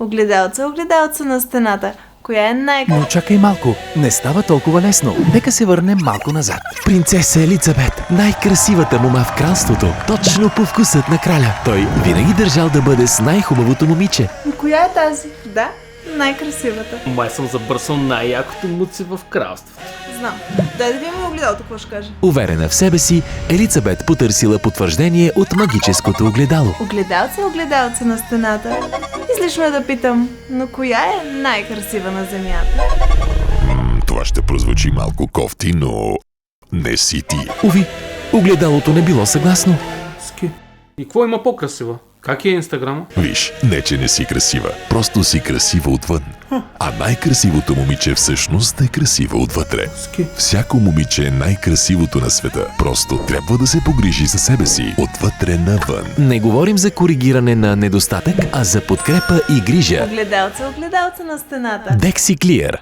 Огледалце, огледалце на стената. Коя е Но чакай малко, не става толкова лесно. Нека се върнем малко назад. Принцеса Елизабет, най-красивата мома в кралството, точно по вкусът на краля. Той винаги държал да бъде с най-хубавото момиче. Коя е тази? Да, най-красивата. Май съм забърсал най-якото муци в кралството. Знам. Дай да видим огледалото, какво ще каже. Уверена в себе си, Елизабет потърсила потвърждение от магическото огледало. Огледалце, огледалце на стената. Излишно е да питам, но коя е най-красива на земята? Това ще прозвучи малко кофти, но не си ти. Уви, огледалото не било съгласно. Ски. И какво има по-красива? Как е Инстаграма? Виж, не че не си красива, просто си красива отвън. А най-красивото момиче всъщност е красива отвътре. Ски. Всяко момиче е най-красивото на света. Просто трябва да се погрижи за себе си, отвътре навън. Не говорим за коригиране на недостатък, а за подкрепа и грижа. Огледалце, огледалце на стената. Dexi Clear.